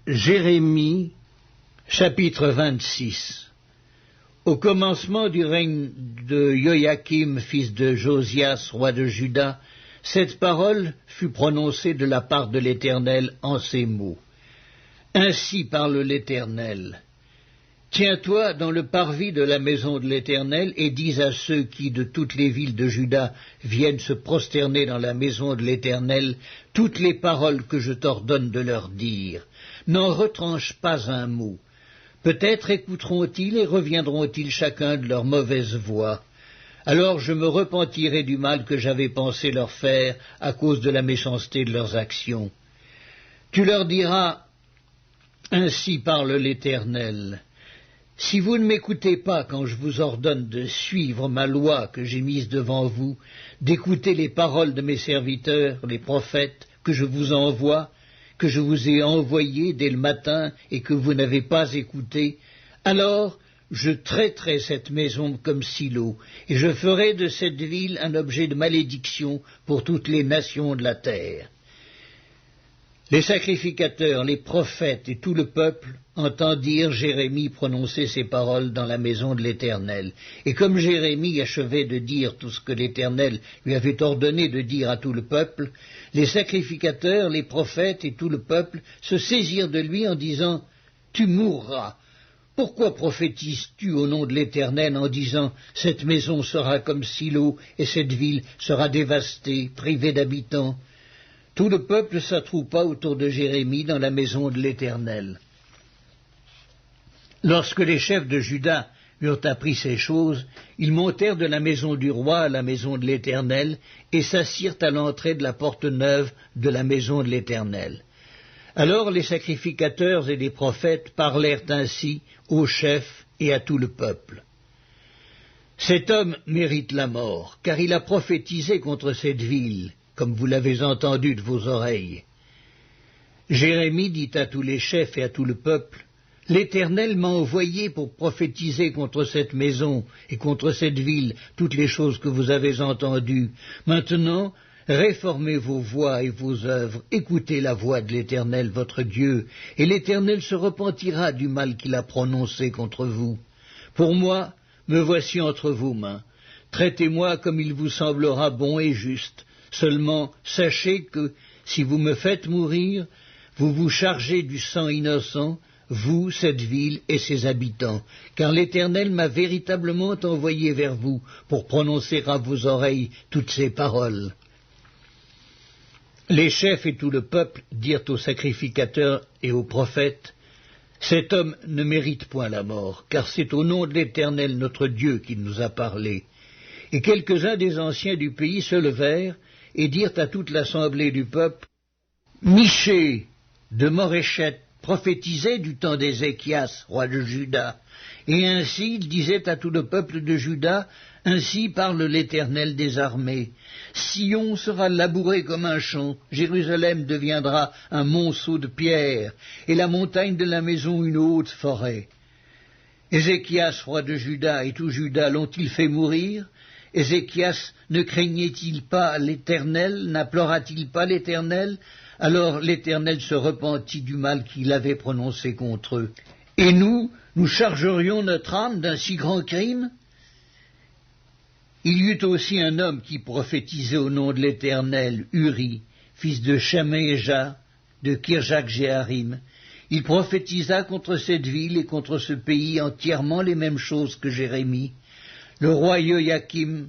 Jérémie, chapitre 26. Au commencement du règne de Joachim, fils de Josias, roi de Juda, cette parole fut prononcée de la part de l'Éternel en ces mots. Ainsi parle l'Éternel. Tiens-toi dans le parvis de la maison de l'Éternel et dis à ceux qui de toutes les villes de Juda viennent se prosterner dans la maison de l'Éternel toutes les paroles que je t'ordonne de leur dire. N'en retranche pas un mot. Peut-être écouteront-ils et reviendront-ils chacun de leur mauvaise voie. Alors je me repentirai du mal que j'avais pensé leur faire à cause de la méchanceté de leurs actions. Tu leur diras, ainsi parle l'Éternel. Si vous ne m'écoutez pas quand je vous ordonne de suivre ma loi que j'ai mise devant vous, d'écouter les paroles de mes serviteurs, les prophètes, que je vous envoie, que je vous ai envoyés dès le matin et que vous n'avez pas écouté, alors je traiterai cette maison comme Silo, et je ferai de cette ville un objet de malédiction pour toutes les nations de la terre. Les sacrificateurs, les prophètes et tout le peuple entendirent Jérémie prononcer ces paroles dans la maison de l'Éternel. Et comme Jérémie achevait de dire tout ce que l'Éternel lui avait ordonné de dire à tout le peuple, les sacrificateurs, les prophètes et tout le peuple se saisirent de lui en disant « Tu mourras ! Pourquoi prophétises-tu au nom de l'Éternel en disant « Cette maison sera comme Silo et cette ville sera dévastée, privée d'habitants » Tout le peuple s'attroupa autour de Jérémie dans la maison de l'Éternel. Lorsque les chefs de Juda eurent appris ces choses, ils montèrent de la maison du roi à la maison de l'Éternel et s'assirent à l'entrée de la porte neuve de la maison de l'Éternel. Alors les sacrificateurs et les prophètes parlèrent ainsi aux chefs et à tout le peuple. Cet homme mérite la mort, car il a prophétisé contre cette ville, comme vous l'avez entendu de vos oreilles. Jérémie dit à tous les chefs et à tout le peuple, « L'Éternel m'a envoyé pour prophétiser contre cette maison et contre cette ville toutes les choses que vous avez entendues. Maintenant, réformez vos voies et vos œuvres, écoutez la voix de l'Éternel votre Dieu, et l'Éternel se repentira du mal qu'il a prononcé contre vous. Pour moi, me voici entre vos mains. Traitez-moi comme il vous semblera bon et juste. Seulement, sachez que, si vous me faites mourir, vous vous chargez du sang innocent, vous, cette ville et ses habitants, car l'Éternel m'a véritablement envoyé vers vous pour prononcer à vos oreilles toutes ces paroles. » Les chefs et tout le peuple dirent aux sacrificateurs et aux prophètes, « Cet homme ne mérite point la mort, car c'est au nom de l'Éternel notre Dieu qu'il nous a parlé. » Et quelques-uns des anciens du pays se levèrent et dirent à toute l'assemblée du peuple, « Michée de Moréchet prophétisait du temps d'Ézéchias, roi de Juda, et ainsi il disait à tout le peuple de Juda, ainsi parle l'Éternel des armées. Sion sera labouré comme un champ, Jérusalem deviendra un monceau de pierre, et la montagne de la maison une haute forêt. Ézéchias, roi de Juda, et tout Juda l'ont-ils fait mourir? Ézéchias ne craignait-il pas l'Éternel, n'implora-t-il pas l'Éternel? Alors l'Éternel se repentit du mal qu'il avait prononcé contre eux. Et nous chargerions notre âme d'un si grand crime? Il y eut aussi un homme qui prophétisait au nom de l'Éternel, Uri, fils de Shaméja, de Kirjak-Jéarim. Il prophétisa contre cette ville et contre ce pays entièrement les mêmes choses que Jérémie. Le roi Joachim,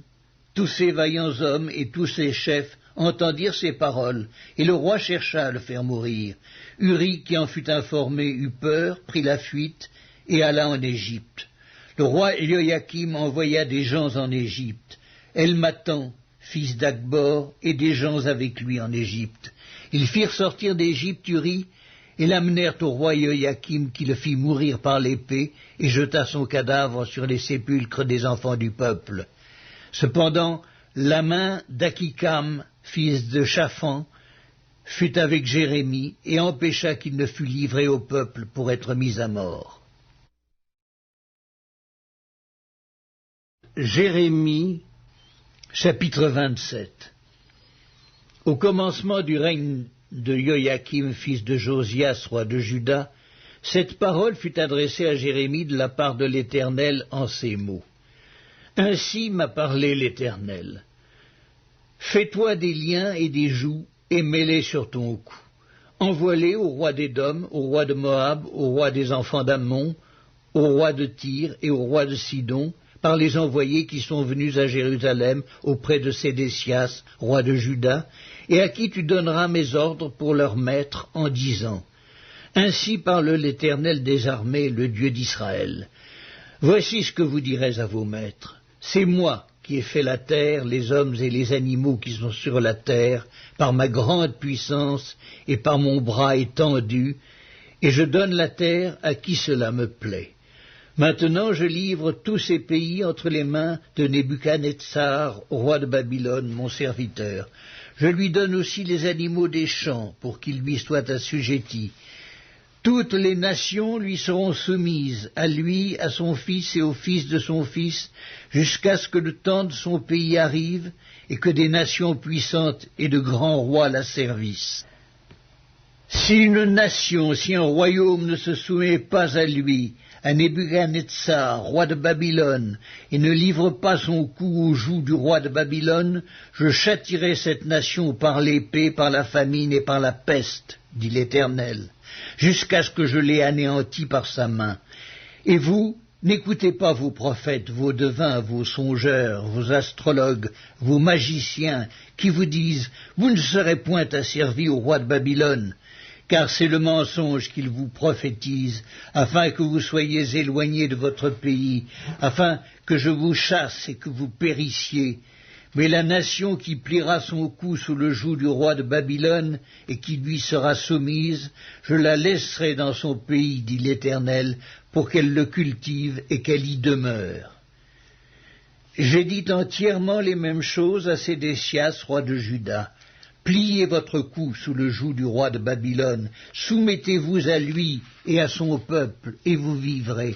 tous ses vaillants hommes et tous ses chefs entendirent ces paroles, et le roi chercha à le faire mourir. Uri, qui en fut informé, eut peur, prit la fuite, et alla en Égypte. Le roi Joachim envoya des gens en Égypte, Elmatan, fils d'Akbor, et des gens avec lui en Égypte. Ils firent sortir d'Égypte Uri, et l'amenèrent au roi Joachim, qui le fit mourir par l'épée, et jeta son cadavre sur les sépulcres des enfants du peuple. Cependant, la main d'Akikam, fils de Shaphan, fut avec Jérémie, et empêcha qu'il ne fût livré au peuple pour être mis à mort. Jérémie, chapitre 27. Au commencement du règne de Joachim, fils de Josias, roi de Juda, cette parole fut adressée à Jérémie de la part de l'Éternel en ces mots. Ainsi m'a parlé l'Éternel. Fais-toi des liens et des jougs, et mets-les sur ton cou. Envoie-les au roi d'Édom, au roi de Moab, au roi des enfants d'Ammon, au roi de Tyr et au roi de Sidon, par les envoyés qui sont venus à Jérusalem auprès de Sédécias, roi de Juda, et à qui tu donneras mes ordres pour leur maître en disant, ainsi parle l'Éternel des armées, le Dieu d'Israël. Voici ce que vous direz à vos maîtres. C'est moi qui ai fait la terre, les hommes et les animaux qui sont sur la terre, par ma grande puissance et par mon bras étendu, et je donne la terre à qui cela me plaît. Maintenant je livre tous ces pays entre les mains de Nebuchadnezzar, roi de Babylone, mon serviteur. Je lui donne aussi les animaux des champs, pour qu'ils lui soient assujettis. Toutes les nations lui seront soumises, à lui, à son fils et au fils de son fils, jusqu'à ce que le temps de son pays arrive, et que des nations puissantes et de grands rois la servissent. Si une nation, si un royaume ne se soumet pas à lui, à Nebuchadnezzar, roi de Babylone, et ne livre pas son cou au joug du roi de Babylone, je châtierai cette nation par l'épée, par la famine et par la peste, dit l'Éternel, jusqu'à ce que je l'ai anéanti par sa main. Et vous, n'écoutez pas vos prophètes, vos devins, vos songeurs, vos astrologues, vos magiciens, qui vous disent « Vous ne serez point asservis au roi de Babylone », car c'est le mensonge qu'ils vous prophétisent, afin que vous soyez éloignés de votre pays, afin que je vous chasse et que vous périssiez. Mais la nation qui pliera son cou sous le joug du roi de Babylone et qui lui sera soumise, je la laisserai dans son pays, dit l'Éternel, pour qu'elle le cultive et qu'elle y demeure. J'ai dit entièrement les mêmes choses à Sédécias, roi de Juda. Pliez votre cou sous le joug du roi de Babylone, soumettez-vous à lui et à son peuple, et vous vivrez.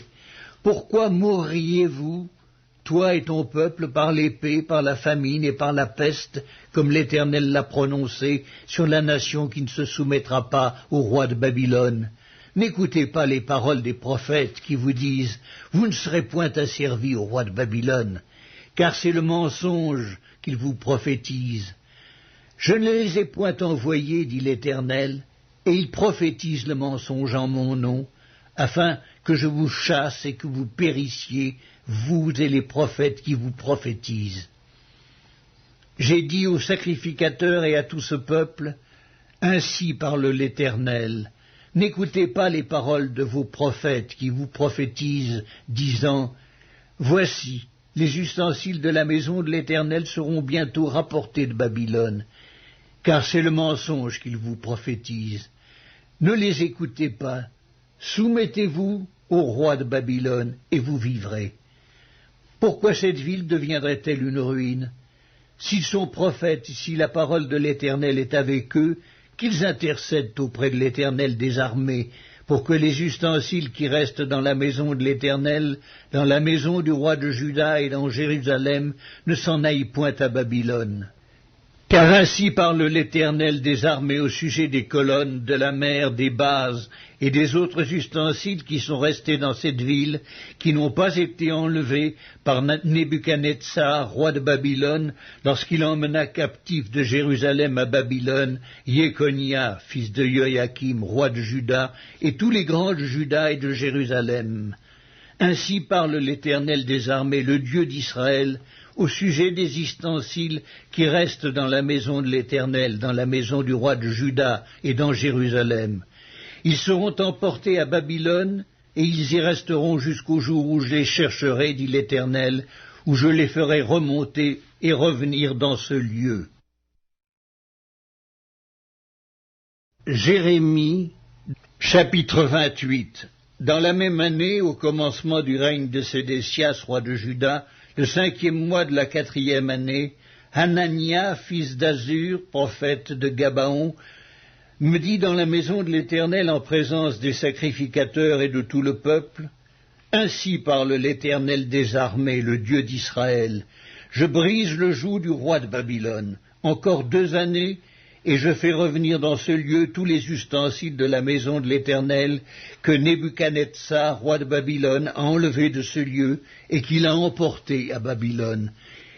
Pourquoi mourriez-vous, toi et ton peuple, par l'épée, par la famine et par la peste, comme l'Éternel l'a prononcé, sur la nation qui ne se soumettra pas au roi de Babylone? N'écoutez pas les paroles des prophètes qui vous disent « Vous ne serez point asservis au roi de Babylone », car c'est le mensonge qu'ils vous prophétisent. Je ne les ai point envoyés, dit l'Éternel, et ils prophétisent le mensonge en mon nom, afin que je vous chasse et que vous périssiez, vous et les prophètes qui vous prophétisent. J'ai dit aux sacrificateurs et à tout ce peuple, ainsi parle l'Éternel, n'écoutez pas les paroles de vos prophètes qui vous prophétisent, disant, voici, les ustensiles de la maison de l'Éternel seront bientôt rapportés de Babylone, car c'est le mensonge qu'ils vous prophétisent. Ne les écoutez pas, soumettez-vous au roi de Babylone, et vous vivrez. Pourquoi cette ville deviendrait-elle une ruine? S'ils sont prophètes, si la parole de l'Éternel est avec eux, qu'ils intercèdent auprès de l'Éternel des armées, pour que les ustensiles qui restent dans la maison de l'Éternel, dans la maison du roi de Juda et dans Jérusalem, ne s'en aillent point à Babylone. Car ainsi parle l'Éternel des armées au sujet des colonnes, de la mer, des bases et des autres ustensiles qui sont restés dans cette ville, qui n'ont pas été enlevés par Nebuchadnezzar, roi de Babylone, lorsqu'il emmena captif de Jérusalem à Babylone Jéconia, fils de Joachim, roi de Juda, et tous les grands de Juda et de Jérusalem. Ainsi parle l'Éternel des armées, le Dieu d'Israël, au sujet des ustensiles qui restent dans la maison de l'Éternel, dans la maison du roi de Juda et dans Jérusalem. Ils seront emportés à Babylone, et ils y resteront jusqu'au jour où je les chercherai, dit l'Éternel, où je les ferai remonter et revenir dans ce lieu. Jérémie, chapitre 28. Dans la même année, au commencement du règne de Sédécias, roi de Juda, le 5e mois de la 4e année, Hanania, fils d'Azur, prophète de Gabaon, me dit dans la maison de l'Éternel en présence des sacrificateurs et de tout le peuple, « Ainsi parle l'Éternel des armées, le Dieu d'Israël, je brise le joug du roi de Babylone. Encore 2 années, et je fais revenir dans ce lieu tous les ustensiles de la maison de l'Éternel que Nebuchadnezzar, roi de Babylone, a enlevés de ce lieu et qu'il a emportés à Babylone.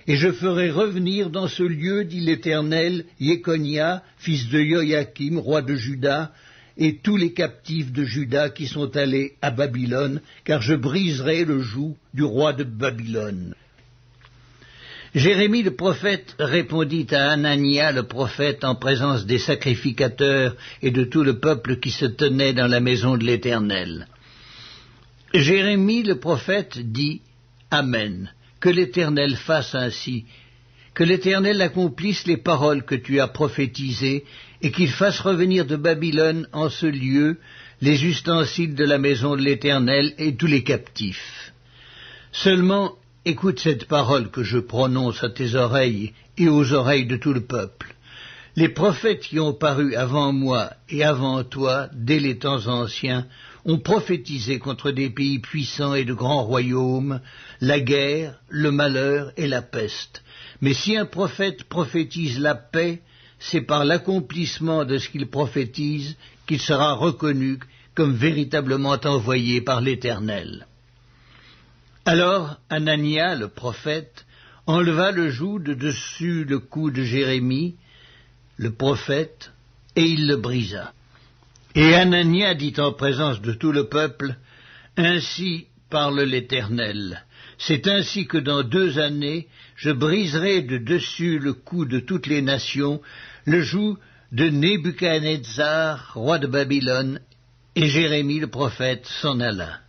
Et je ferai revenir dans ce lieu, dit l'Éternel, Jéconia, fils de Joachim, roi de Juda, et tous les captifs de Juda qui sont allés à Babylone, car je briserai le joug du roi de Babylone. Jérémie le prophète répondit à Hanania le prophète en présence des sacrificateurs et de tout le peuple qui se tenait dans la maison de l'Éternel. Jérémie le prophète dit « Amen, que l'Éternel fasse ainsi, que l'Éternel accomplisse les paroles que tu as prophétisées et qu'il fasse revenir de Babylone en ce lieu les ustensiles de la maison de l'Éternel et tous les captifs. Seulement, écoute cette parole que je prononce à tes oreilles et aux oreilles de tout le peuple. Les prophètes qui ont paru avant moi et avant toi, dès les temps anciens, ont prophétisé contre des pays puissants et de grands royaumes, la guerre, le malheur et la peste. Mais si un prophète prophétise la paix, c'est par l'accomplissement de ce qu'il prophétise qu'il sera reconnu comme véritablement envoyé par l'Éternel. Alors Hanania, le prophète, enleva le joug de dessus le cou de Jérémie, le prophète, et il le brisa. Et Hanania dit en présence de tout le peuple, « Ainsi parle l'Éternel, c'est ainsi que dans 2 années, je briserai de dessus le cou de toutes les nations, le joug de Nebuchadnezzar, roi de Babylone, et Jérémie le prophète s'en alla. »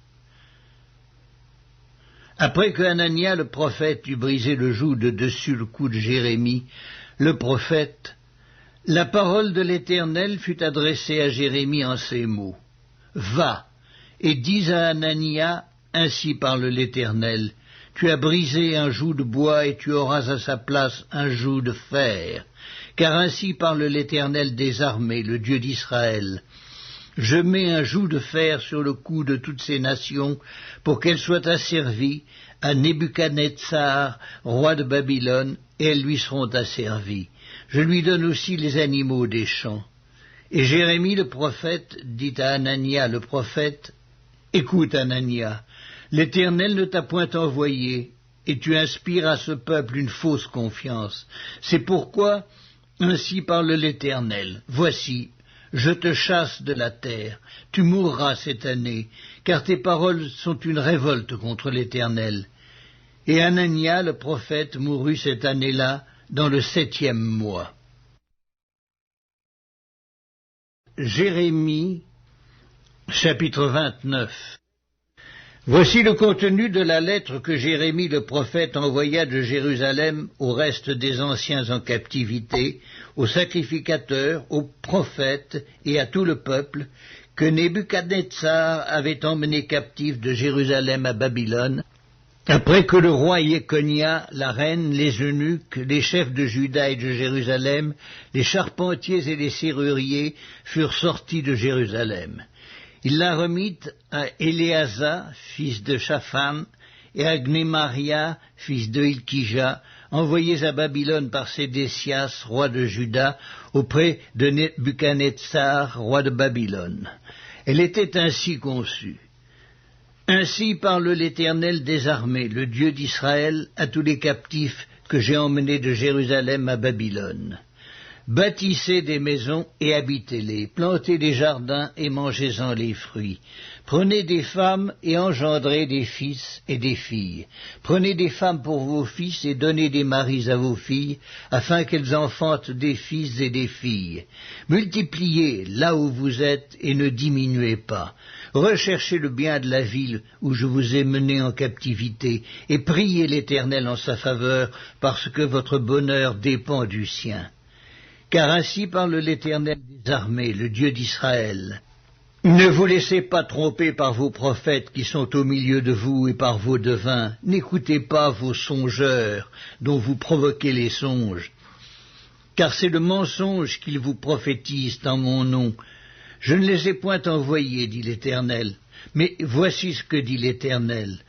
Après que Hanania le prophète eut brisé le joug de dessus le cou de Jérémie, le prophète, la parole de l'Éternel fut adressée à Jérémie en ces mots. « Va, et dis à Hanania, ainsi parle l'Éternel, tu as brisé un joug de bois et tu auras à sa place un joug de fer, car ainsi parle l'Éternel des armées, le Dieu d'Israël. Je mets un joug de fer sur le cou de toutes ces nations, pour qu'elles soient asservies à Nebuchadnezzar, roi de Babylone, et elles lui seront asservies. Je lui donne aussi les animaux des champs. » Et Jérémie le prophète dit à Hanania le prophète, « Écoute, Hanania, l'Éternel ne t'a point envoyé, et tu inspires à ce peuple une fausse confiance. C'est pourquoi, ainsi parle l'Éternel, voici, je te chasse de la terre, tu mourras cette année, car tes paroles sont une révolte contre l'Éternel. » Et Hanania le prophète mourut cette année-là, dans le 7e mois. Jérémie, chapitre 29. Voici le contenu de la lettre que Jérémie le prophète envoya de Jérusalem au reste des anciens en captivité, aux sacrificateurs, aux prophètes et à tout le peuple, que Nebuchadnezzar avait emmené captifs de Jérusalem à Babylone, après que le roi Jéconia, la reine, les eunuques, les chefs de Juda et de Jérusalem, les charpentiers et les serruriers furent sortis de Jérusalem. Il la remit à Éléasa, fils de Shaphan, et à Gnémaria, fils de Hilkija, envoyés à Babylone par Sédécias, roi de Juda, auprès de Nebuchadnezzar, roi de Babylone. Elle était ainsi conçue. Ainsi parle l'Éternel des armées, le Dieu d'Israël, à tous les captifs que j'ai emmenés de Jérusalem à Babylone. Bâtissez des maisons et habitez-les, plantez des jardins et mangez-en les fruits. Prenez des femmes et engendrez des fils et des filles. Prenez des femmes pour vos fils et donnez des maris à vos filles, afin qu'elles enfantent des fils et des filles. Multipliez là où vous êtes et ne diminuez pas. Recherchez le bien de la ville où je vous ai mené en captivité, et priez l'Éternel en sa faveur, parce que votre bonheur dépend du sien. Car ainsi parle l'Éternel des armées, le Dieu d'Israël. Ne vous laissez pas tromper par vos prophètes qui sont au milieu de vous et par vos devins. N'écoutez pas vos songeurs dont vous provoquez les songes. Car c'est le mensonge qu'ils vous prophétisent en mon nom. Je ne les ai point envoyés, dit l'Éternel. Mais voici ce que dit l'Éternel.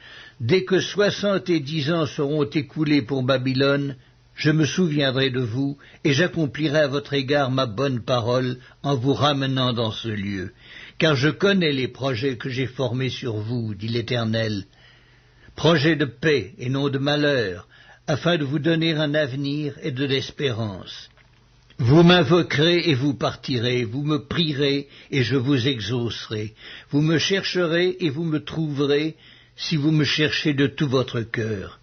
Dès que 70 ans seront écoulés pour Babylone, je me souviendrai de vous, et j'accomplirai à votre égard ma bonne parole en vous ramenant dans ce lieu. Car je connais les projets que j'ai formés sur vous, dit l'Éternel, projets de paix et non de malheur, afin de vous donner un avenir et de l'espérance. Vous m'invoquerez et vous partirez, vous me prierez et je vous exaucerai. Vous me chercherez et vous me trouverez, si vous me cherchez de tout votre cœur.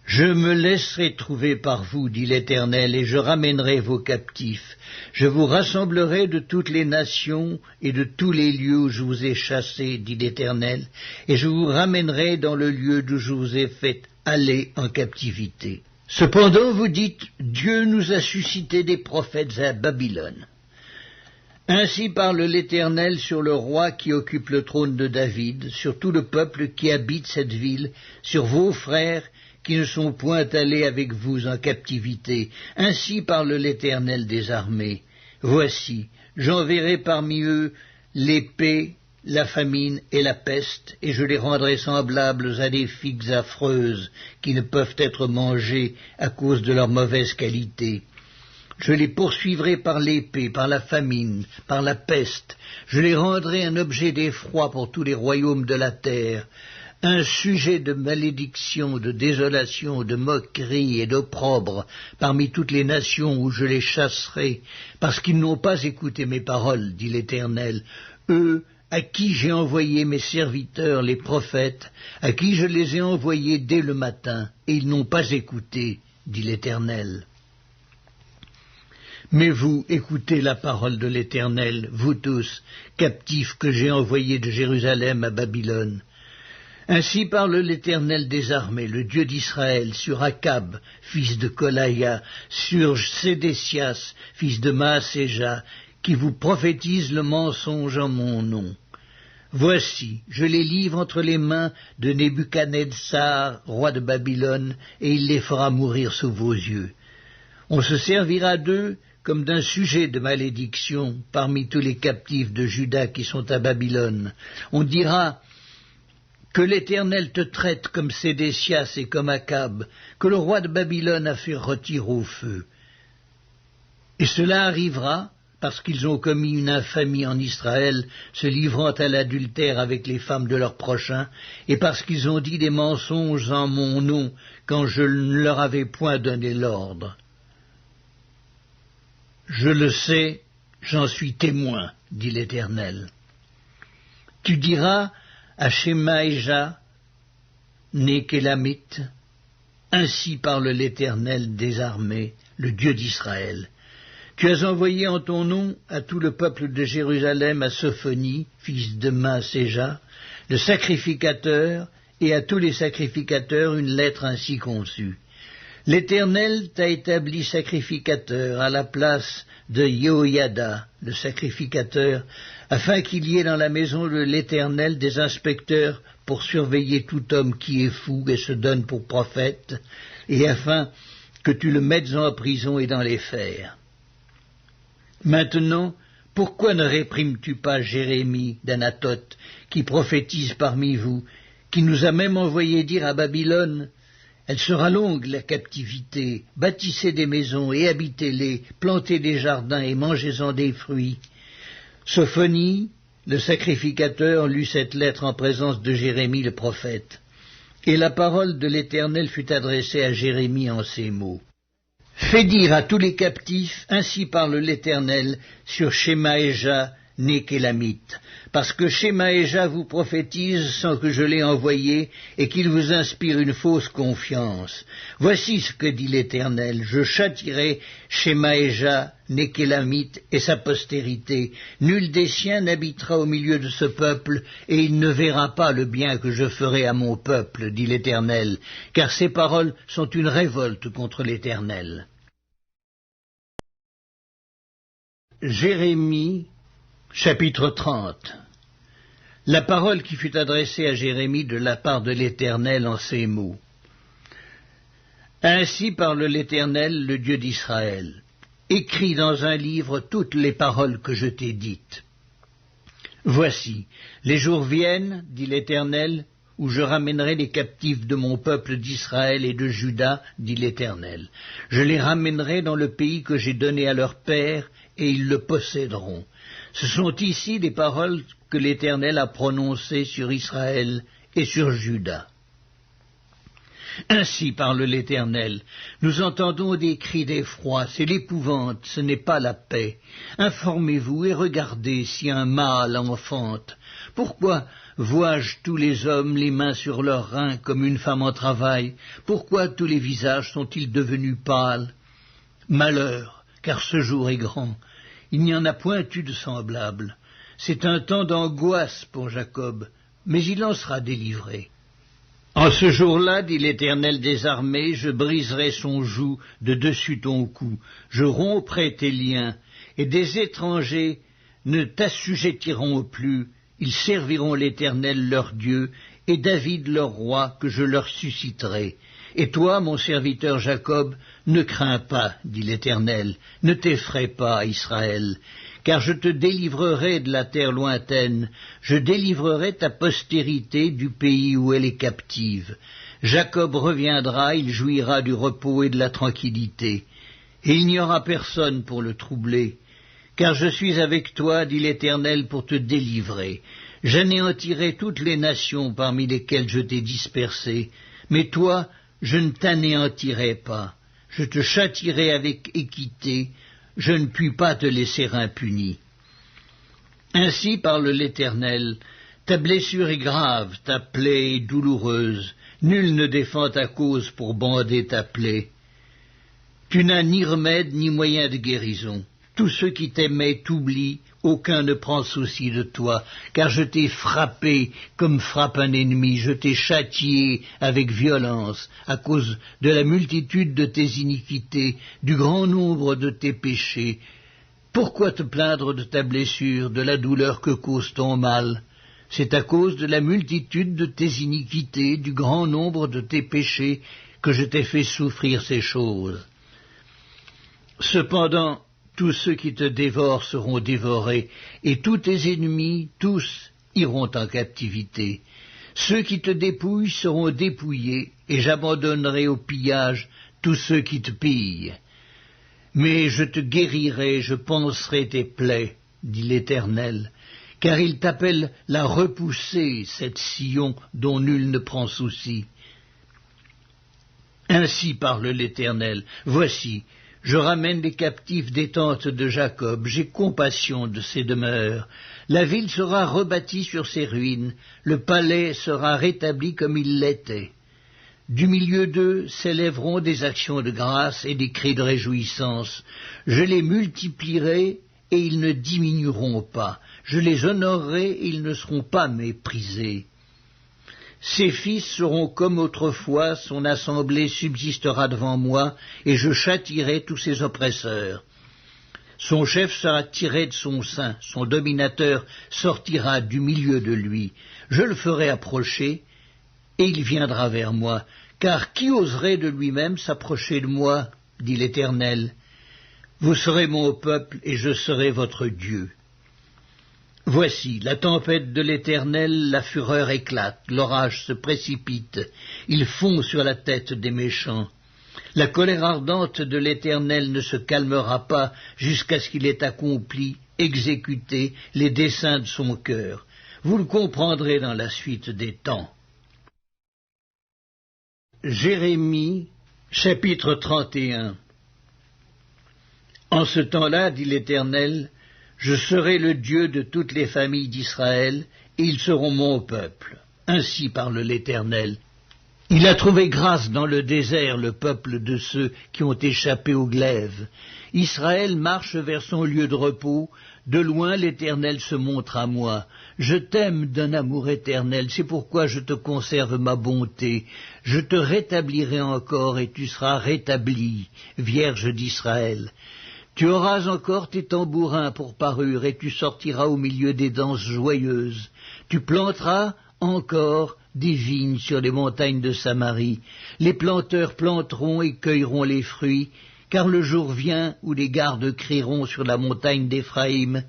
Je me laisserai trouver par vous, dit l'Éternel, et je ramènerai vos captifs. Je vous rassemblerai de toutes les nations et de tous les lieux où je vous ai chassés, dit l'Éternel, et je vous ramènerai dans le lieu d'où je vous ai fait aller en captivité. Cependant, vous dites, Dieu nous a suscité des prophètes à Babylone. Ainsi parle l'Éternel sur le roi qui occupe le trône de David, sur tout le peuple qui habite cette ville, sur vos frères qui ne sont point allés avec vous en captivité. Ainsi parle l'Éternel des armées. Voici, j'enverrai parmi eux l'épée, la famine et la peste, et je les rendrai semblables à des figues affreuses qui ne peuvent être mangées à cause de leur mauvaise qualité. Je les poursuivrai par l'épée, par la famine, par la peste. Je les rendrai un objet d'effroi pour tous les royaumes de la terre, un sujet de malédiction, de désolation, de moquerie et d'opprobre parmi toutes les nations où je les chasserai, parce qu'ils n'ont pas écouté mes paroles, dit l'Éternel, eux à qui j'ai envoyé mes serviteurs, les prophètes, à qui je les ai envoyés dès le matin, et ils n'ont pas écouté, dit l'Éternel. Mais vous, écoutez la parole de l'Éternel, vous tous, captifs que j'ai envoyés de Jérusalem à Babylone. Ainsi parle l'Éternel des armées, le Dieu d'Israël, sur Akab, fils de Kolaïa, sur Sédécias, fils de Maaséja, qui vous prophétise le mensonge en mon nom. Voici, je les livre entre les mains de Nebuchadnezzar, roi de Babylone, et il les fera mourir sous vos yeux. On se servira d'eux comme d'un sujet de malédiction parmi tous les captifs de Juda qui sont à Babylone. On dira que l'Éternel te traite comme Sédécias et comme Akab, que le roi de Babylone a fait retirer au feu. Et cela arrivera parce qu'ils ont commis une infamie en Israël, se livrant à l'adultère avec les femmes de leurs prochains, et parce qu'ils ont dit des mensonges en mon nom, quand je ne leur avais point donné l'ordre. Je le sais, j'en suis témoin, dit l'Éternel. Tu diras à Shemaïja, né qu'Élamite, ainsi parle l'Éternel des armées, le Dieu d'Israël. Tu as envoyé en ton nom à tout le peuple de Jérusalem à Sophonie, fils de Maaséja, le sacrificateur, et à tous les sacrificateurs une lettre ainsi conçue. L'Éternel t'a établi sacrificateur à la place de Yehoïada, le sacrificateur, afin qu'il y ait dans la maison de l'Éternel des inspecteurs pour surveiller tout homme qui est fou et se donne pour prophète, et afin que tu le mettes en prison et dans les fers. Maintenant, pourquoi ne réprimes-tu pas Jérémie d'Anathoth, qui prophétise parmi vous, qui nous a même envoyé dire à Babylone, elle sera longue, la captivité, bâtissez des maisons et habitez-les, plantez des jardins et mangez-en des fruits. Sophonie, le sacrificateur, lut cette lettre en présence de Jérémie le prophète. Et la parole de l'Éternel fut adressée à Jérémie en ces mots. Fais dire à tous les captifs, ainsi parle l'Éternel sur Shemaïja, né qu'Élamite, parce que Shemaïja vous prophétise sans que je l'ai envoyé, et qu'il vous inspire une fausse confiance. Voici ce que dit l'Éternel, je châtierai Shemaïja, né qu'Élamite, et sa postérité. Nul des siens n'habitera au milieu de ce peuple, et il ne verra pas le bien que je ferai à mon peuple, dit l'Éternel, car ces paroles sont une révolte contre l'Éternel. Jérémie, chapitre 30. La parole qui fut adressée à Jérémie de la part de l'Éternel en ces mots. Ainsi parle l'Éternel, le Dieu d'Israël. Écris dans un livre toutes les paroles que je t'ai dites. Voici, les jours viennent, dit l'Éternel, où je ramènerai les captifs de mon peuple d'Israël et de Juda, dit l'Éternel. Je les ramènerai dans le pays que j'ai donné à leurs pères, et ils le posséderont. Ce sont ici les paroles que l'Éternel a prononcées sur Israël et sur Juda. Ainsi parle l'Éternel, nous entendons des cris d'effroi, c'est l'épouvante, ce n'est pas la paix. Informez-vous et regardez si un mâle enfante. Pourquoi vois-je tous les hommes les mains sur leurs reins comme une femme en travail? Pourquoi tous les visages sont-ils devenus pâles? Malheur, car ce jour est grand, il n'y en a point eu de semblable. C'est un temps d'angoisse pour Jacob, mais il en sera délivré. En ce jour-là, dit l'Éternel des armées, je briserai son joug de dessus ton cou, je romprai tes liens, et des étrangers ne t'assujettiront plus, ils serviront l'Éternel leur Dieu, et David leur roi que je leur susciterai. Et toi, mon serviteur Jacob, ne crains pas, dit l'Éternel, ne t'effraie pas, Israël, car je te délivrerai de la terre lointaine, je délivrerai ta postérité du pays où elle est captive. Jacob reviendra, il jouira du repos et de la tranquillité, et il n'y aura personne pour le troubler. Car je suis avec toi, dit l'Éternel, pour te délivrer. J'anéantirai toutes les nations parmi lesquelles je t'ai dispersé, mais toi, je ne t'anéantirai pas. Je te châtierai avec équité, je ne puis pas te laisser impuni. Ainsi parle l'Éternel, ta blessure est grave, ta plaie est douloureuse, nul ne défend ta cause pour bander ta plaie. Tu n'as ni remède ni moyen de guérison. Tous ceux qui t'aimaient t'oublient, aucun ne prend souci de toi, car je t'ai frappé comme frappe un ennemi, je t'ai châtié avec violence, à cause de la multitude de tes iniquités, du grand nombre de tes péchés. Pourquoi te plaindre de ta blessure, de la douleur que cause ton mal? C'est à cause de la multitude de tes iniquités, du grand nombre de tes péchés, que je t'ai fait souffrir ces choses. Cependant, tous ceux qui te dévorent seront dévorés, et tous tes ennemis, tous, iront en captivité. Ceux qui te dépouillent seront dépouillés, et j'abandonnerai au pillage tous ceux qui te pillent. Mais je te guérirai, je panserai tes plaies, dit l'Éternel, car il t'appelle la repoussée, cette Sion dont nul ne prend souci. Ainsi parle l'Éternel, voici, je ramène les captifs des tentes de Jacob, j'ai compassion de ses demeures. La ville sera rebâtie sur ses ruines, le palais sera rétabli comme il l'était. Du milieu d'eux s'élèveront des actions de grâce et des cris de réjouissance. Je les multiplierai et ils ne diminueront pas. Je les honorerai et ils ne seront pas méprisés. Ses fils seront comme autrefois, son assemblée subsistera devant moi, et je châtierai tous ses oppresseurs. Son chef sera tiré de son sein, son dominateur sortira du milieu de lui. Je le ferai approcher, et il viendra vers moi, car qui oserait de lui-même s'approcher de moi, dit l'Éternel. Vous serez mon peuple, et je serai votre Dieu. Voici, la tempête de l'Éternel, la fureur éclate, l'orage se précipite, il fond sur la tête des méchants. La colère ardente de l'Éternel ne se calmera pas jusqu'à ce qu'il ait accompli, exécuté les desseins de son cœur. Vous le comprendrez dans la suite des temps. Jérémie, chapitre 31. En ce temps-là, dit l'Éternel, je serai le Dieu de toutes les familles d'Israël, et ils seront mon peuple. Ainsi parle l'Éternel. Il a trouvé grâce dans le désert le peuple de ceux qui ont échappé au glaive. Israël marche vers son lieu de repos. De loin l'Éternel se montre à moi. Je t'aime d'un amour éternel, c'est pourquoi je te conserve ma bonté. Je te rétablirai encore et tu seras rétabli, Vierge d'Israël. Tu auras encore tes tambourins pour parure, et tu sortiras au milieu des danses joyeuses. Tu planteras encore des vignes sur les montagnes de Samarie. Les planteurs planteront et cueilleront les fruits, car le jour vient où les gardes crieront sur la montagne d'Éphraïm.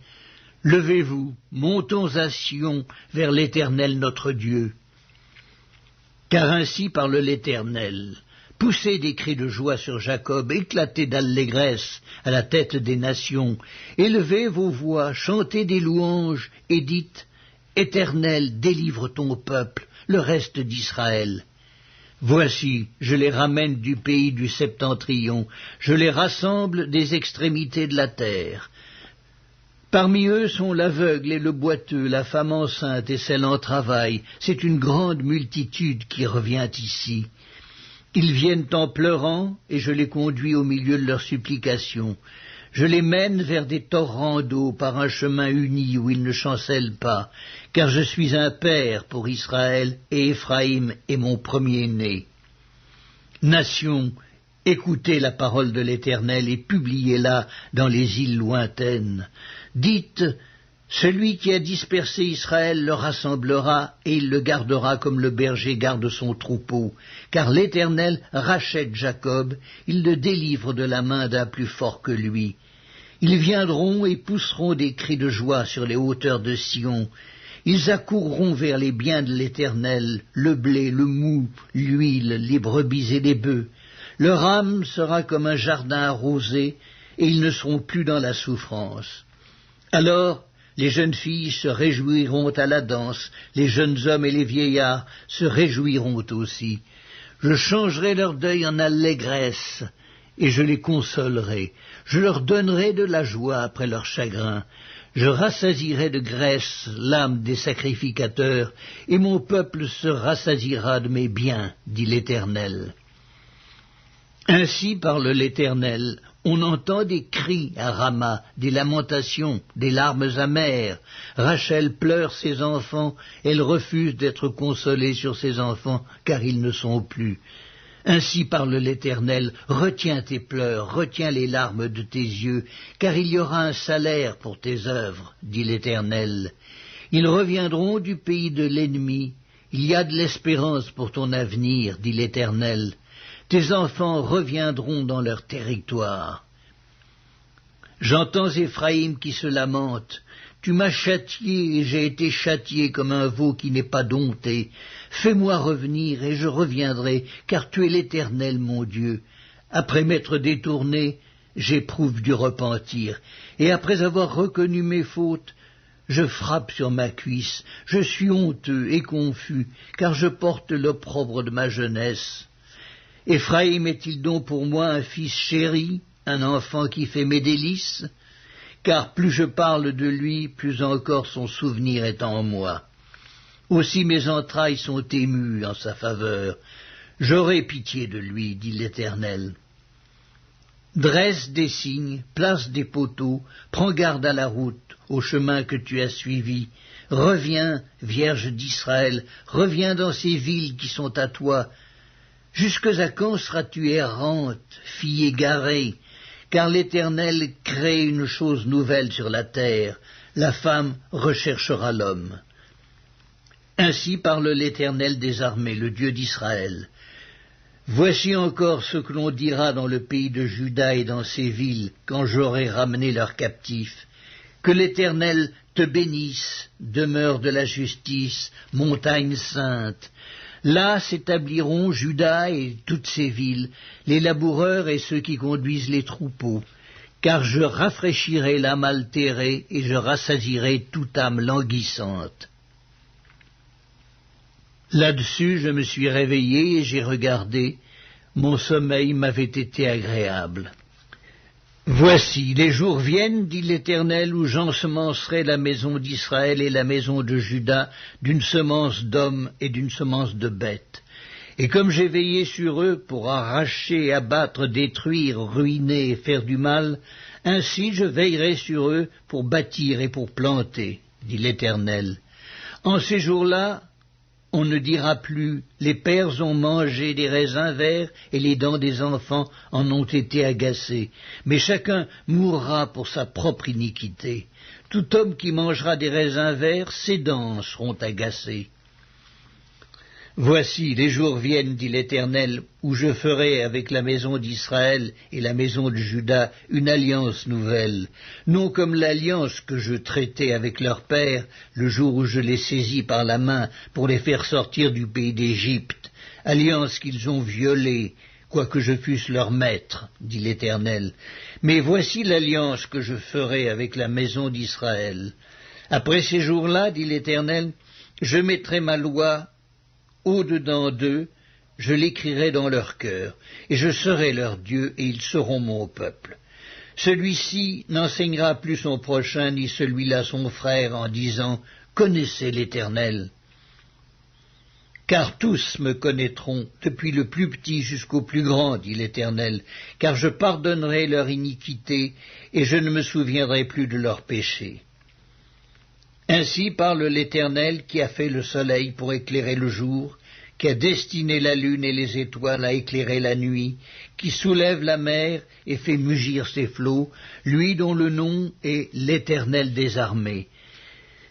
Levez-vous, montons à Sion vers l'Éternel notre Dieu. Car ainsi parle l'Éternel. Poussez des cris de joie sur Jacob, éclatez d'allégresse à la tête des nations, élevez vos voix, chantez des louanges, et dites, Éternel, délivre ton peuple, le reste d'Israël. Voici, je les ramène du pays du septentrion, je les rassemble des extrémités de la terre. Parmi eux sont l'aveugle et le boiteux, la femme enceinte et celle en travail. C'est une grande multitude qui revient ici. Ils viennent en pleurant, et je les conduis au milieu de leurs supplications. Je les mène vers des torrents d'eau par un chemin uni où ils ne chancellent pas, car je suis un père pour Israël, et Éphraïm est mon premier-né. Nations, écoutez la parole de l'Éternel et publiez-la dans les îles lointaines. Dites, celui qui a dispersé Israël le rassemblera et il le gardera comme le berger garde son troupeau, car l'Éternel rachète Jacob, il le délivre de la main d'un plus fort que lui. Ils viendront et pousseront des cris de joie sur les hauteurs de Sion. Ils accourront vers les biens de l'Éternel, le blé, le mou, l'huile, les brebis et les bœufs. Leur âme sera comme un jardin arrosé, et ils ne seront plus dans la souffrance. Alors, les jeunes filles se réjouiront à la danse, les jeunes hommes et les vieillards se réjouiront aussi. Je changerai leur deuil en allégresse, et je les consolerai. Je leur donnerai de la joie après leur chagrin. Je rassasierai de graisse l'âme des sacrificateurs, et mon peuple se rassasiera de mes biens, dit l'Éternel. Ainsi parle l'Éternel. On entend des cris à Rama, des lamentations, des larmes amères. Rachel pleure ses enfants, elle refuse d'être consolée sur ses enfants, car ils ne sont plus. Ainsi parle l'Éternel, retiens tes pleurs, retiens les larmes de tes yeux, car il y aura un salaire pour tes œuvres, dit l'Éternel. Ils reviendront du pays de l'ennemi, il y a de l'espérance pour ton avenir, dit l'Éternel. Tes enfants reviendront dans leur territoire. J'entends Éphraïm qui se lamente. Tu m'as châtié et j'ai été châtié comme un veau qui n'est pas dompté. Fais-moi revenir et je reviendrai, car tu es l'Éternel mon Dieu. Après m'être détourné, j'éprouve du repentir, et après avoir reconnu mes fautes, je frappe sur ma cuisse. Je suis honteux et confus, car je porte l'opprobre de ma jeunesse. Éphraïm est-il donc pour moi un fils chéri, un enfant qui fait mes délices? Car plus je parle de lui, plus encore son souvenir est en moi. Aussi mes entrailles sont émues en sa faveur. J'aurai pitié de lui, dit l'Éternel. Dresse des signes, place des poteaux, prends garde à la route, au chemin que tu as suivi. Reviens, Vierge d'Israël, reviens dans ces villes qui sont à toi. Jusque à quand seras-tu errante, fille égarée? Car l'Éternel crée une chose nouvelle sur la terre, la femme recherchera l'homme. Ainsi parle l'Éternel des armées, le Dieu d'Israël. Voici encore ce que l'on dira dans le pays de Juda et dans ses villes, quand j'aurai ramené leurs captifs. Que l'Éternel te bénisse, demeure de la justice, montagne sainte. Là s'établiront Juda et toutes ses villes, les laboureurs et ceux qui conduisent les troupeaux, car je rafraîchirai l'âme altérée et je rassasierai toute âme languissante. Là-dessus je me suis réveillé et j'ai regardé, mon sommeil m'avait été agréable. Voici, les jours viennent, dit l'Éternel, où j'ensemencerai la maison d'Israël et la maison de Juda d'une semence d'hommes et d'une semence de bêtes. Et comme j'ai veillé sur eux pour arracher, abattre, détruire, ruiner et faire du mal, ainsi je veillerai sur eux pour bâtir et pour planter, dit l'Éternel. En ces jours-là, on ne dira plus « Les pères ont mangé des raisins verts et les dents des enfants en ont été agacées », mais chacun mourra pour sa propre iniquité. Tout homme qui mangera des raisins verts, ses dents seront agacées. Voici, les jours viennent, dit l'Éternel, où je ferai avec la maison d'Israël et la maison de Juda une alliance nouvelle, non comme l'alliance que je traitai avec leur père le jour où je les saisis par la main pour les faire sortir du pays d'Égypte, alliance qu'ils ont violée, quoique je fusse leur maître, dit l'Éternel. Mais voici l'alliance que je ferai avec la maison d'Israël. Après ces jours-là, dit l'Éternel, je mettrai ma loi au-dedans d'eux, je l'écrirai dans leur cœur, et je serai leur Dieu, et ils seront mon peuple. Celui-ci n'enseignera plus son prochain, ni celui-là son frère, en disant « Connaissez l'Éternel ». Car tous me connaîtront, depuis le plus petit jusqu'au plus grand, dit l'Éternel, car je pardonnerai leur iniquité, et je ne me souviendrai plus de leurs péchés. Ainsi parle l'Éternel qui a fait le soleil pour éclairer le jour, qui a destiné la lune et les étoiles à éclairer la nuit, qui soulève la mer et fait mugir ses flots, lui dont le nom est l'Éternel des armées.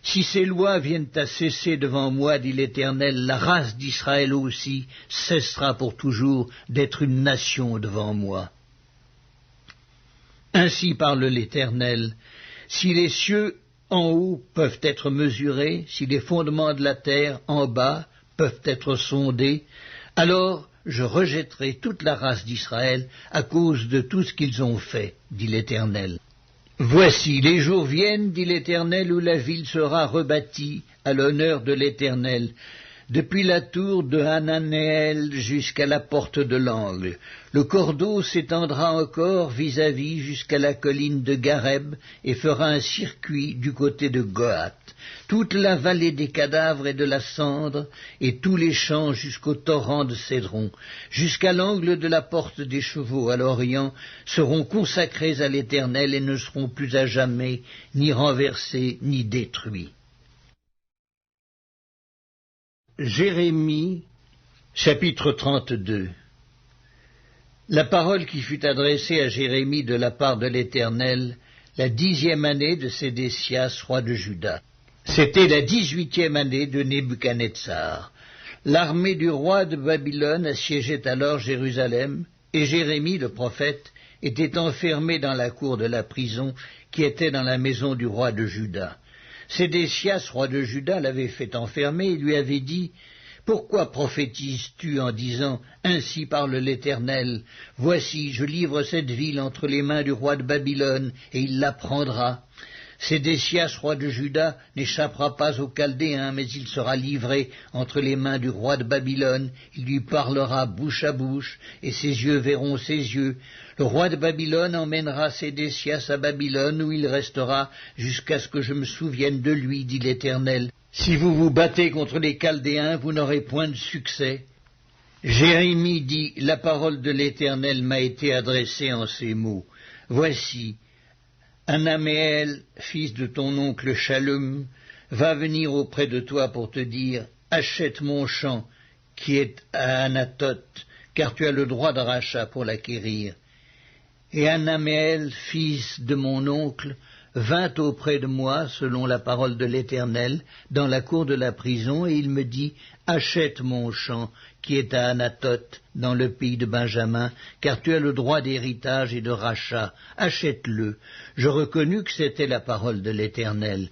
Si ces lois viennent à cesser devant moi, dit l'Éternel, la race d'Israël aussi cessera pour toujours d'être une nation devant moi. Ainsi parle l'Éternel, si les cieux en haut peuvent être mesurés, si les fondements de la terre en bas peuvent être sondés, alors je rejetterai toute la race d'Israël à cause de tout ce qu'ils ont fait, dit l'Éternel. Voici, les jours viennent, dit l'Éternel, où la ville sera rebâtie à l'honneur de l'Éternel, depuis la tour de Hananéel jusqu'à la porte de l'angle. Le cordeau s'étendra encore vis-à-vis jusqu'à la colline de Gareb et fera un circuit du côté de Goat. Toute la vallée des cadavres et de la cendre, et tous les champs jusqu'au torrent de Cédron, jusqu'à l'angle de la porte des chevaux à l'Orient, seront consacrés à l'Éternel et ne seront plus à jamais ni renversés ni détruits. Jérémie, chapitre 32. La parole qui fut adressée à Jérémie de la part de l'Éternel, la 10e année de Sédécias, roi de Juda. C'était la 18e année de Nebuchadnezzar. L'armée du roi de Babylone assiégeait alors Jérusalem, et Jérémie, le prophète, était enfermé dans la cour de la prison qui était dans la maison du roi de Juda. Sédécias, roi de Juda, l'avait fait enfermer et lui avait dit « Pourquoi prophétises-tu en disant « Ainsi parle l'Éternel, voici, je livre cette ville entre les mains du roi de Babylone, et il la prendra ». Sédécias, roi de Juda, n'échappera pas aux Chaldéens, mais il sera livré entre les mains du roi de Babylone. Il lui parlera bouche à bouche, et ses yeux verront ses yeux. Le roi de Babylone emmènera Sédécias à Babylone, où il restera jusqu'à ce que je me souvienne de lui, dit l'Éternel. Si vous vous battez contre les Chaldéens, vous n'aurez point de succès. Jérémie dit, la parole de l'Éternel m'a été adressée en ces mots. Voici, Anaméel, fils de ton oncle Shallum, va venir auprès de toi pour te dire « Achète mon champ qui est à Anathoth, car tu as le droit de rachat pour l'acquérir. » Et Anaméel, fils de mon oncle, vint auprès de moi, selon la parole de l'Éternel, dans la cour de la prison, et il me dit « Achète mon champ qui est à Anathoth, dans le pays de Benjamin, car tu as le droit d'héritage et de rachat. Achète-le. » Je reconnus que c'était la parole de l'Éternel.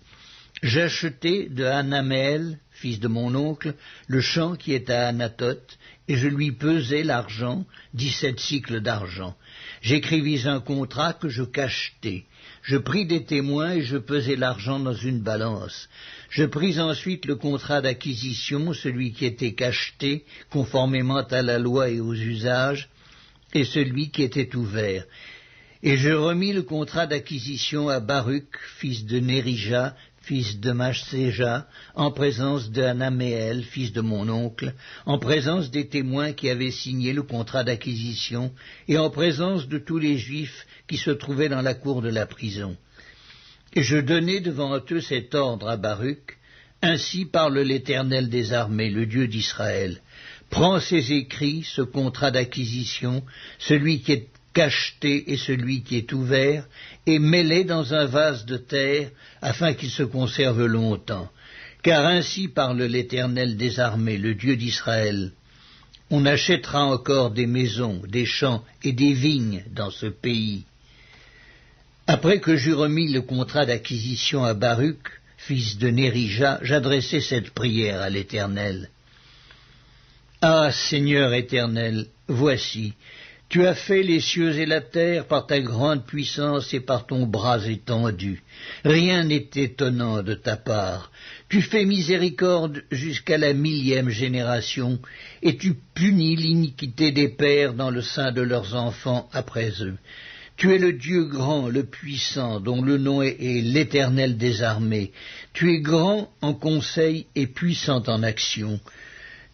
J'achetai de Anaméel, fils de mon oncle, le champ qui est à Anathoth, et je lui pesai l'argent, 17 cycles d'argent. J'écrivis un contrat que je cachetai. Je pris des témoins et je pesai l'argent dans une balance. Je pris ensuite le contrat d'acquisition, celui qui était cacheté, conformément à la loi et aux usages, et celui qui était ouvert. Et je remis le contrat d'acquisition à Baruch, fils de Nérija, fils de Maschséja, en présence d'Anaméel, fils de mon oncle, en présence des témoins qui avaient signé le contrat d'acquisition, et en présence de tous les Juifs qui se trouvaient dans la cour de la prison. Et je donnai devant eux cet ordre à Baruch, « Ainsi parle l'Éternel des armées, le Dieu d'Israël. Prends ces écrits, ce contrat d'acquisition, celui qui est cacheté et celui qui est ouvert, et mets-les dans un vase de terre, afin qu'ils se conservent longtemps. Car ainsi parle l'Éternel des armées, le Dieu d'Israël. On achètera encore des maisons, des champs et des vignes dans ce pays. » Après que j'eus remis le contrat d'acquisition à Baruch, fils de Nérija, j'adressai cette prière à l'Éternel. Ah, Seigneur éternel, voici, tu as fait les cieux et la terre par ta grande puissance et par ton bras étendu. Rien n'est étonnant de ta part. Tu fais miséricorde jusqu'à la 1000e génération, et tu punis l'iniquité des pères dans le sein de leurs enfants après eux. Tu es le Dieu grand, le puissant, dont le nom est l'Éternel des armées. Tu es grand en conseil et puissant en action.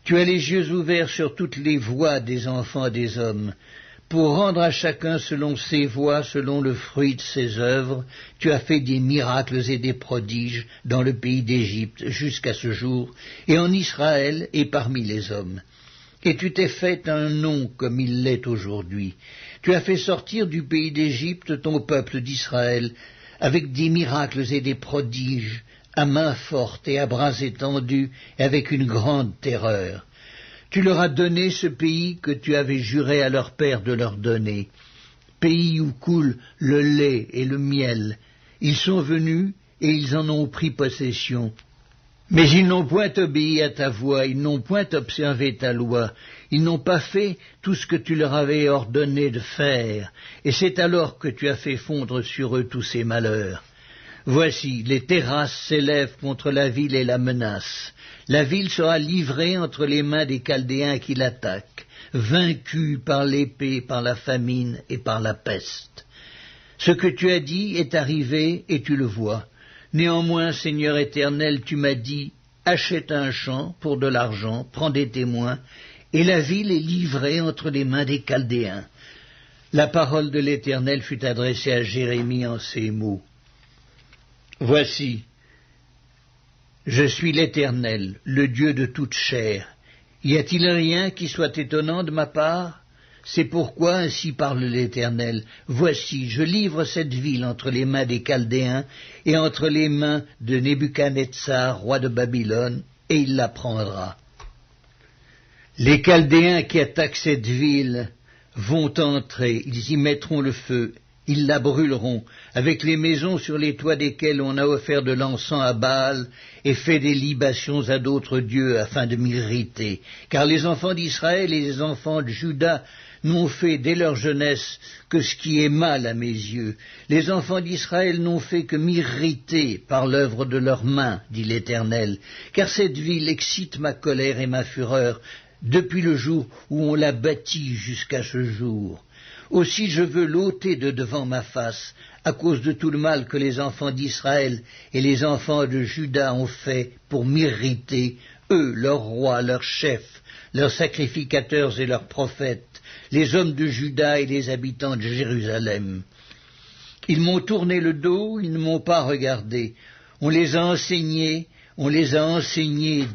Tu as les yeux ouverts sur toutes les voies des enfants des hommes. Pour rendre à chacun selon ses voies, selon le fruit de ses œuvres, tu as fait des miracles et des prodiges dans le pays d'Égypte jusqu'à ce jour, et en Israël et parmi les hommes. Et tu t'es fait un nom comme il l'est aujourd'hui. Tu as fait sortir du pays d'Égypte ton peuple d'Israël, avec des miracles et des prodiges, à main forte et à bras étendus, et avec une grande terreur. Tu leur as donné ce pays que tu avais juré à leur père de leur donner, pays où coule le lait et le miel. Ils sont venus et ils en ont pris possession. Mais ils n'ont point obéi à ta voix, ils n'ont point observé ta loi, ils n'ont pas fait tout ce que tu leur avais ordonné de faire, et c'est alors que tu as fait fondre sur eux tous ces malheurs. Voici, les terrasses s'élèvent contre la ville et la menacent. La ville sera livrée entre les mains des Chaldéens qui l'attaquent, vaincue par l'épée, par la famine et par la peste. Ce que tu as dit est arrivé et tu le vois. Néanmoins, Seigneur éternel, tu m'as dit, achète un champ pour de l'argent, prends des témoins, et la ville est livrée entre les mains des Chaldéens. La parole de l'Éternel fut adressée à Jérémie en ces mots. Voici, je suis l'Éternel, le Dieu de toute chair. Y a-t-il rien qui soit étonnant de ma part? C'est pourquoi ainsi parle l'Éternel. Voici, je livre cette ville entre les mains des Chaldéens et entre les mains de Nebuchadnezzar, roi de Babylone, et il la prendra. Les Chaldéens qui attaquent cette ville vont entrer, ils y mettront le feu. Ils la brûleront, avec les maisons sur les toits desquelles on a offert de l'encens à Baal et fait des libations à d'autres dieux afin de m'irriter. Car les enfants d'Israël et les enfants de Juda n'ont fait dès leur jeunesse que ce qui est mal à mes yeux. Les enfants d'Israël n'ont fait que m'irriter par l'œuvre de leurs mains, dit l'Éternel. Car cette ville excite ma colère et ma fureur depuis le jour où on l'a bâtie jusqu'à ce jour. Aussi je veux l'ôter de devant ma face, à cause de tout le mal que les enfants d'Israël et les enfants de Juda ont fait pour m'irriter, eux, leurs rois, leurs chefs, leurs sacrificateurs et leurs prophètes, les hommes de Juda et les habitants de Jérusalem. Ils m'ont tourné le dos, ils ne m'ont pas regardé. On les a enseignés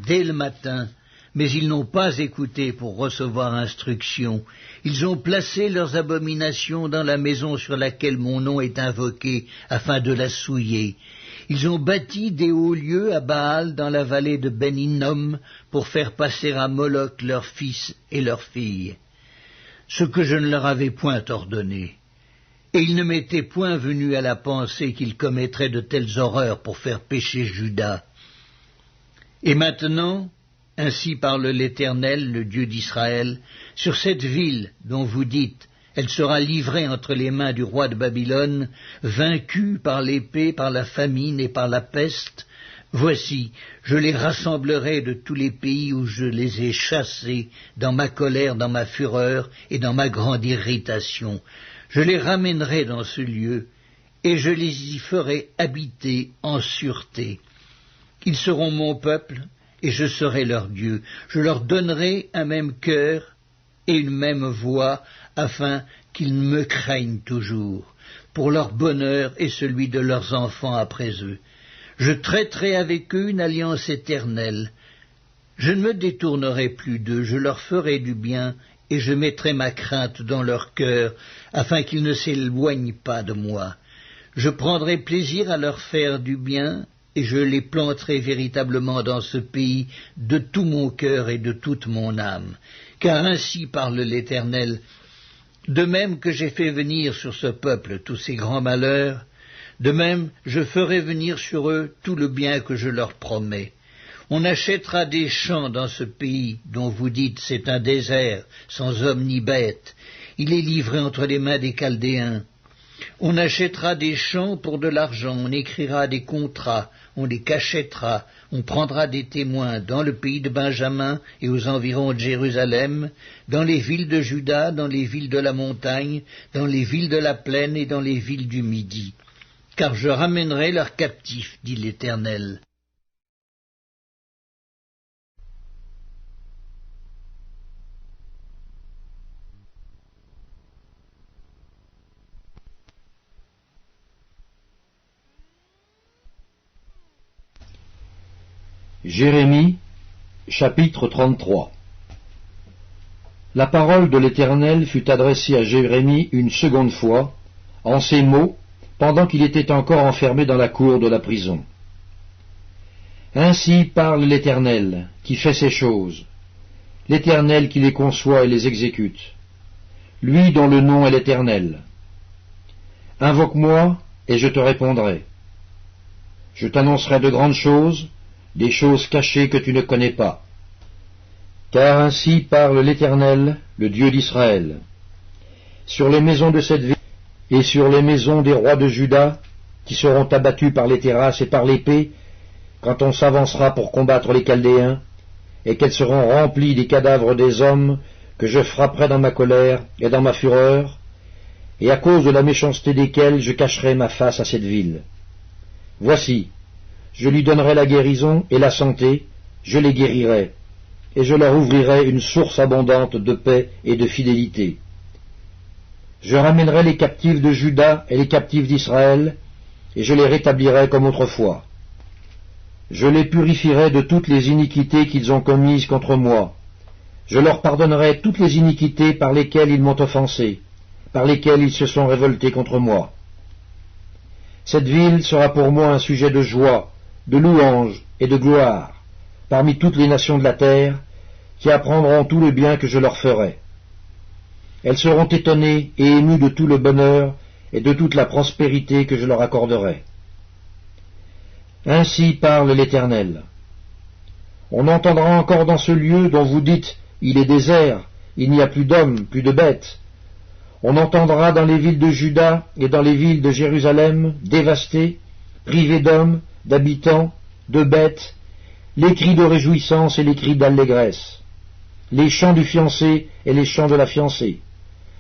dès le matin, mais ils n'ont pas écouté pour recevoir instruction. Ils ont placé leurs abominations dans la maison sur laquelle mon nom est invoqué, afin de la souiller. Ils ont bâti des hauts lieux à Baal dans la vallée de Ben-Hinnom pour faire passer à Moloch leurs fils et leurs filles, ce que je ne leur avais point ordonné. Et il ne m'était point venu à la pensée qu'ils commettraient de telles horreurs pour faire pécher Juda. Et maintenant, ainsi parle l'Éternel, le Dieu d'Israël, sur cette ville dont vous dites, elle sera livrée entre les mains du roi de Babylone, vaincue par l'épée, par la famine et par la peste. Voici, je les rassemblerai de tous les pays où je les ai chassés, dans ma colère, dans ma fureur et dans ma grande irritation. Je les ramènerai dans ce lieu, et je les y ferai habiter en sûreté. Ils seront mon peuple, et je serai leur Dieu. Je leur donnerai un même cœur et une même voix, afin qu'ils me craignent toujours, pour leur bonheur et celui de leurs enfants après eux. Je traiterai avec eux une alliance éternelle. Je ne me détournerai plus d'eux, je leur ferai du bien, et je mettrai ma crainte dans leur cœur, afin qu'ils ne s'éloignent pas de moi. Je prendrai plaisir à leur faire du bien, et je les planterai véritablement dans ce pays de tout mon cœur et de toute mon âme. Car ainsi parle l'Éternel, de même que j'ai fait venir sur ce peuple tous ces grands malheurs, de même je ferai venir sur eux tout le bien que je leur promets. On achètera des champs dans ce pays dont vous dites c'est un désert, sans homme ni bête. Il est livré entre les mains des Chaldéens. On achètera des champs pour de l'argent, on écrira des contrats, on les cachètera, on prendra des témoins dans le pays de Benjamin et aux environs de Jérusalem, dans les villes de Juda, dans les villes de la montagne, dans les villes de la plaine et dans les villes du Midi. Car je ramènerai leurs captifs, dit l'Éternel. Jérémie, chapitre 33. La parole de l'Éternel fut adressée à Jérémie une seconde fois, en ces mots, pendant qu'il était encore enfermé dans la cour de la prison. Ainsi parle l'Éternel, qui fait ces choses, l'Éternel qui les conçoit et les exécute, lui dont le nom est l'Éternel. Invoque-moi, et je te répondrai. Je t'annoncerai de grandes choses, des choses cachées que tu ne connais pas. Car ainsi parle l'Éternel, le Dieu d'Israël. Sur les maisons de cette ville et sur les maisons des rois de Juda, qui seront abattus par les terrasses et par l'épée, quand on s'avancera pour combattre les Chaldéens, et qu'elles seront remplies des cadavres des hommes que je frapperai dans ma colère et dans ma fureur, et à cause de la méchanceté desquels je cacherai ma face à cette ville. Voici, je lui donnerai la guérison et la santé, je les guérirai, et je leur ouvrirai une source abondante de paix et de fidélité. Je ramènerai les captifs de Juda et les captifs d'Israël, et je les rétablirai comme autrefois. Je les purifierai de toutes les iniquités qu'ils ont commises contre moi. Je leur pardonnerai toutes les iniquités par lesquelles ils m'ont offensé, par lesquelles ils se sont révoltés contre moi. Cette ville sera pour moi un sujet de joie, de louange et de gloire, parmi toutes les nations de la terre, qui apprendront tout le bien que je leur ferai. Elles seront étonnées et émues de tout le bonheur et de toute la prospérité que je leur accorderai. Ainsi parle l'Éternel. On entendra encore dans ce lieu dont vous dites « il est désert, il n'y a plus d'hommes, plus de bêtes ». On entendra dans les villes de Juda et dans les villes de Jérusalem, dévastées, privées d'hommes, d'habitants, de bêtes, les cris de réjouissance et les cris d'allégresse, les chants du fiancé et les chants de la fiancée,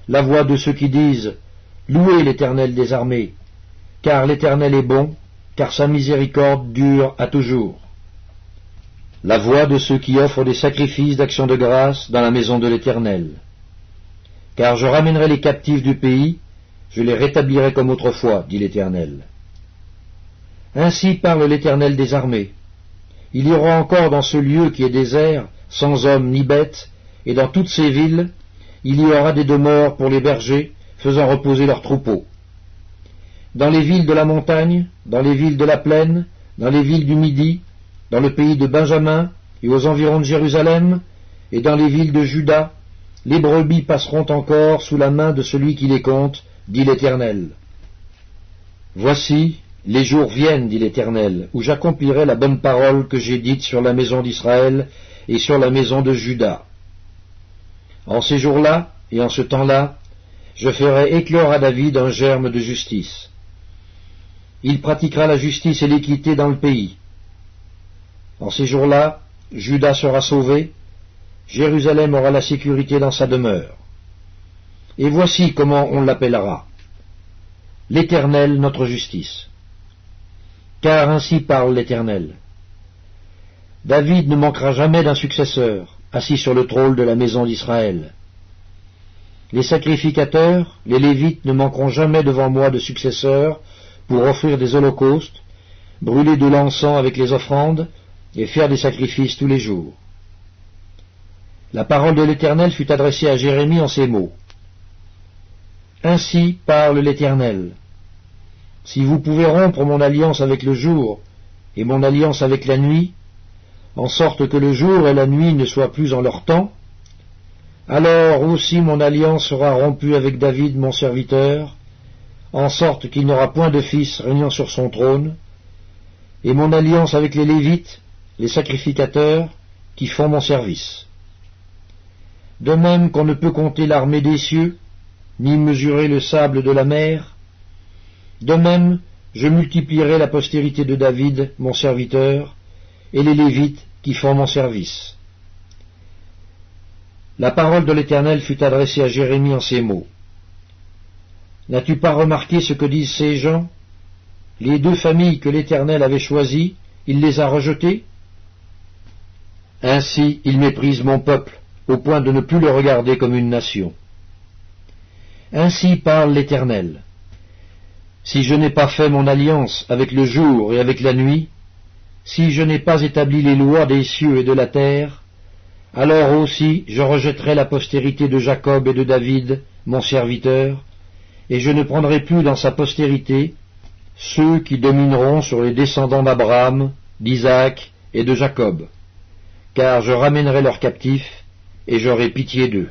la voix de ceux qui disent « Louez l'Éternel des armées, car l'Éternel est bon, car sa miséricorde dure à toujours. » La voix de ceux qui offrent des sacrifices d'action de grâce dans la maison de l'Éternel. Car je ramènerai les captifs du pays, je les rétablirai comme autrefois, dit l'Éternel. Ainsi parle l'Éternel des armées. Il y aura encore dans ce lieu qui est désert, sans hommes ni bêtes, et dans toutes ces villes, il y aura des demeures pour les bergers, faisant reposer leurs troupeaux. Dans les villes de la montagne, dans les villes de la plaine, dans les villes du Midi, dans le pays de Benjamin et aux environs de Jérusalem, et dans les villes de Juda, les brebis passeront encore sous la main de celui qui les compte, dit l'Éternel. Voici, les jours viennent, dit l'Éternel, où j'accomplirai la bonne parole que j'ai dite sur la maison d'Israël et sur la maison de Juda. En ces jours-là et en ce temps-là, je ferai éclore à David un germe de justice. Il pratiquera la justice et l'équité dans le pays. En ces jours-là, Juda sera sauvé, Jérusalem aura la sécurité dans sa demeure. Et voici comment on l'appellera. L'Éternel, notre justice. Car ainsi parle l'Éternel. David ne manquera jamais d'un successeur, assis sur le trône de la maison d'Israël. Les sacrificateurs, les Lévites, ne manqueront jamais devant moi de successeurs pour offrir des holocaustes, brûler de l'encens avec les offrandes et faire des sacrifices tous les jours. La parole de l'Éternel fut adressée à Jérémie en ces mots. Ainsi parle l'Éternel. Si vous pouvez rompre mon alliance avec le jour et mon alliance avec la nuit, en sorte que le jour et la nuit ne soient plus en leur temps, alors aussi mon alliance sera rompue avec David mon serviteur, en sorte qu'il n'aura point de fils régnant sur son trône, et mon alliance avec les Lévites, les sacrificateurs qui font mon service. De même qu'on ne peut compter l'armée des cieux, ni mesurer le sable de la mer, de même je multiplierai la postérité de David, mon serviteur, et les Lévites qui font mon service. La parole de l'Éternel fut adressée à Jérémie en ces mots. N'as-tu pas remarqué ce que disent ces gens? Les 2 familles que l'Éternel avait choisies, il les a rejetées? Ainsi il méprise mon peuple, au point de ne plus le regarder comme une nation. Ainsi parle l'Éternel. Si je n'ai pas fait mon alliance avec le jour et avec la nuit, si je n'ai pas établi les lois des cieux et de la terre, alors aussi je rejetterai la postérité de Jacob et de David, mon serviteur, et je ne prendrai plus dans sa postérité ceux qui domineront sur les descendants d'Abraham, d'Isaac et de Jacob, car je ramènerai leurs captifs, et j'aurai pitié d'eux.